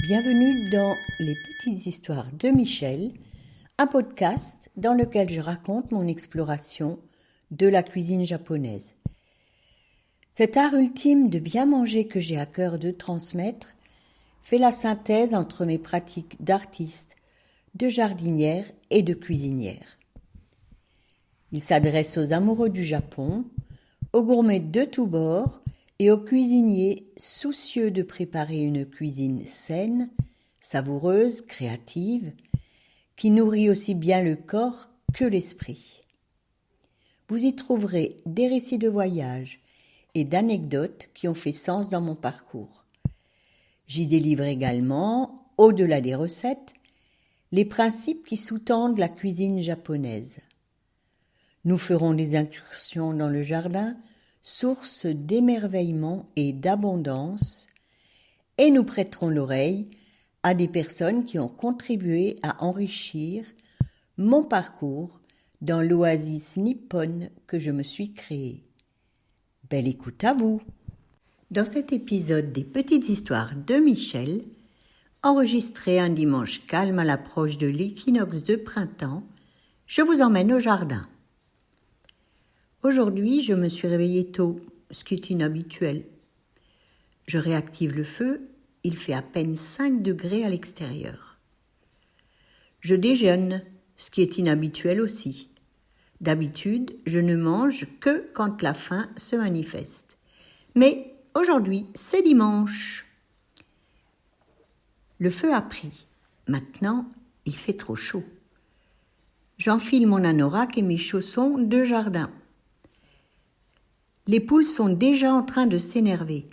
Bienvenue dans Les Petites Histoires de Michel, un podcast dans lequel je raconte mon exploration de la cuisine japonaise. Cet art ultime de bien manger que j'ai à cœur de transmettre fait la synthèse entre mes pratiques d'artiste, de jardinière et de cuisinière. Il s'adresse aux amoureux du Japon, aux gourmets de tous bords et aux cuisiniers soucieux de préparer une cuisine saine, savoureuse, créative, qui nourrit aussi bien le corps que l'esprit. Vous y trouverez des récits de voyage et d'anecdotes qui ont fait sens dans mon parcours. J'y délivre également, au-delà des recettes, les principes qui sous-tendent la cuisine japonaise. Nous ferons des incursions dans le jardin, source d'émerveillement et d'abondance, et nous prêterons l'oreille à des personnes qui ont contribué à enrichir mon parcours dans l'oasis nippone que je me suis créée. Belle écoute à vous! Dans cet épisode des Petites Histoires de Michel, enregistré un dimanche calme à l'approche de l'équinoxe de printemps, je vous emmène au jardin. Aujourd'hui, je me suis réveillée tôt, ce qui est inhabituel. Je réactive le feu, il fait à peine 5 degrés à l'extérieur. Je déjeune, ce qui est inhabituel aussi. D'habitude, je ne mange que quand la faim se manifeste. Mais aujourd'hui, c'est dimanche. Le feu a pris. Maintenant, il fait trop chaud. J'enfile mon anorak et mes chaussons de jardin. Les poules sont déjà en train de s'énerver.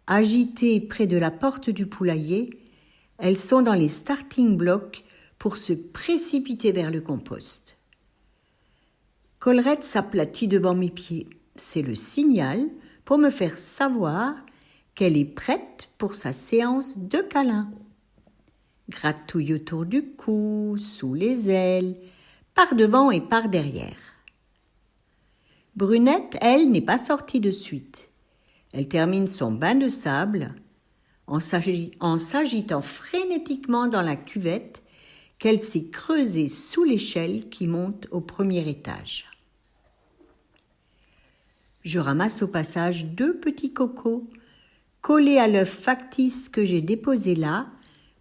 Agitées près de la porte du poulailler, elles sont dans les starting blocks pour se précipiter vers le compost. Collerette s'aplatit devant mes pieds. C'est le signal pour me faire savoir qu'elle est prête pour sa séance de câlins. Gratouille autour du cou, sous les ailes, par devant et par derrière. Brunette, elle, n'est pas sortie de suite. Elle termine son bain de sable en s'agitant frénétiquement dans la cuvette qu'elle s'est creusée sous l'échelle qui monte au premier étage. Je ramasse au passage 2 petits cocos collés à l'œuf factice que j'ai déposé là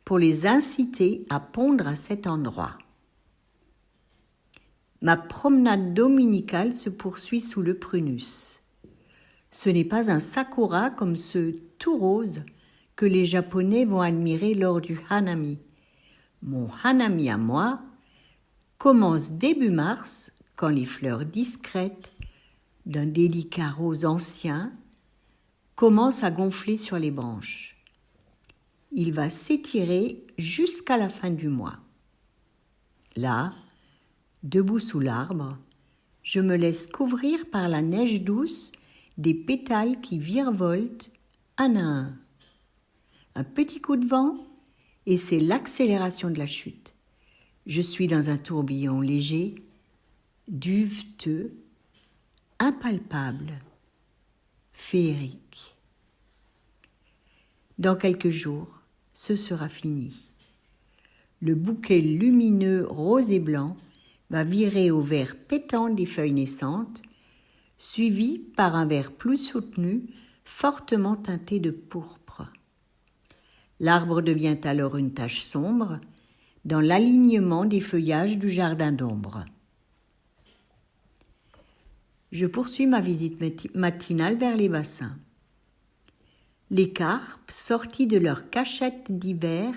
pour les inciter à pondre à cet endroit. Ma promenade dominicale se poursuit sous le prunus. Ce n'est pas un sakura comme ce tout rose que les Japonais vont admirer lors du hanami. Mon hanami à moi commence début mars quand les fleurs discrètes d'un délicat rose ancien commencent à gonfler sur les branches. Il va s'étirer jusqu'à la fin du mois. Là, debout sous l'arbre, je me laisse couvrir par la neige douce des pétales qui virevoltent un à un. Un petit coup de vent et c'est l'accélération de la chute. Je suis dans un tourbillon léger, duveteux, impalpable, féerique. Dans quelques jours, ce sera fini. Le bouquet lumineux rose et blanc va virer au vert pétant des feuilles naissantes, suivi par un vert plus soutenu, fortement teinté de pourpre. L'arbre devient alors une tache sombre dans l'alignement des feuillages du jardin d'ombre. Je poursuis ma visite matinale vers les bassins. Les carpes, sorties de leur cachette d'hiver,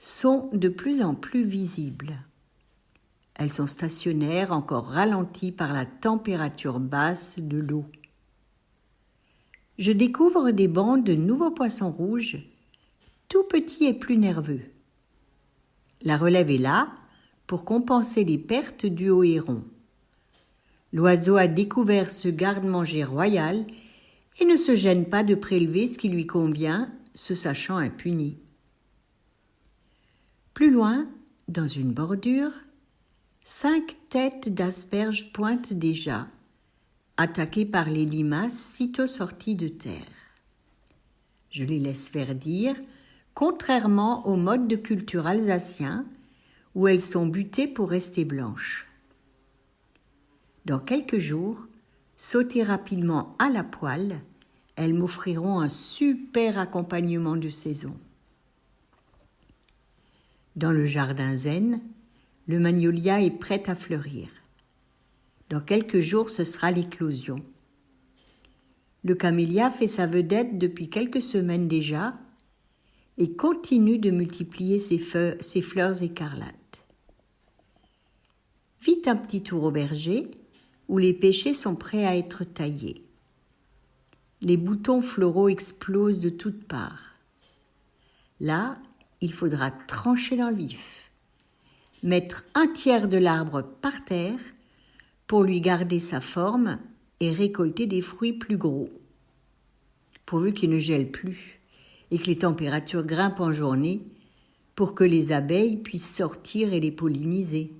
sont de plus en plus visibles. Elles sont stationnaires, encore ralenties par la température basse de l'eau. Je découvre des bancs de nouveaux poissons rouges, tout petits et plus nerveux. La relève est là pour compenser les pertes dues au héron. L'oiseau a découvert ce garde-manger royal et ne se gêne pas de prélever ce qui lui convient, se sachant impuni. Plus loin, dans une bordure, 5 têtes d'asperges pointent déjà, attaquées par les limaces sitôt sorties de terre. Je les laisse verdir, contrairement au mode de culture alsacien où elles sont butées pour rester blanches. Dans quelques jours, sautées rapidement à la poêle, elles m'offriront un super accompagnement de saison. Dans le jardin zen, le magnolia est prêt à fleurir. Dans quelques jours, ce sera l'éclosion. Le camélia fait sa vedette depuis quelques semaines déjà et continue de multiplier ses fleurs écarlates. Vite un petit tour au verger où les pêchers sont prêts à être taillés. Les boutons floraux explosent de toutes parts. Là, il faudra trancher dans le vif, mettre un tiers de l'arbre par terre pour lui garder sa forme et récolter des fruits plus gros, pourvu qu'il ne gèle plus et que les températures grimpent en journée pour que les abeilles puissent sortir et les polliniser.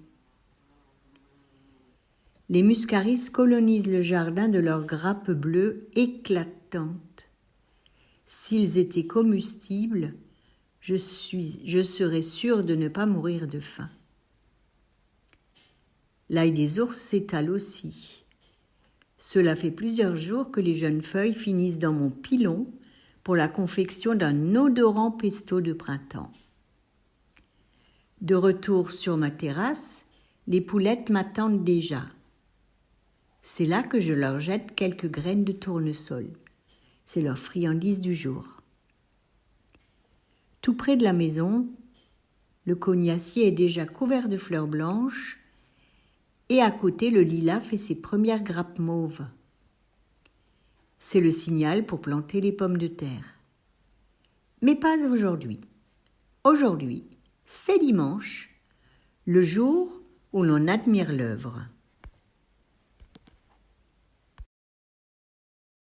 Les muscaris colonisent le jardin de leurs grappes bleues éclatantes. S'ils étaient comestibles, je serais sûre de ne pas mourir de faim. L'ail des ours s'étale aussi. Cela fait plusieurs jours que les jeunes feuilles finissent dans mon pilon pour la confection d'un odorant pesto de printemps. De retour sur ma terrasse, les poulettes m'attendent déjà. C'est là que je leur jette quelques graines de tournesol. C'est leur friandise du jour. Tout près de la maison, le cognacier est déjà couvert de fleurs blanches et à côté, le lilas fait ses premières grappes mauves. C'est le signal pour planter les pommes de terre. Mais pas aujourd'hui. Aujourd'hui, c'est dimanche, le jour où l'on admire l'œuvre.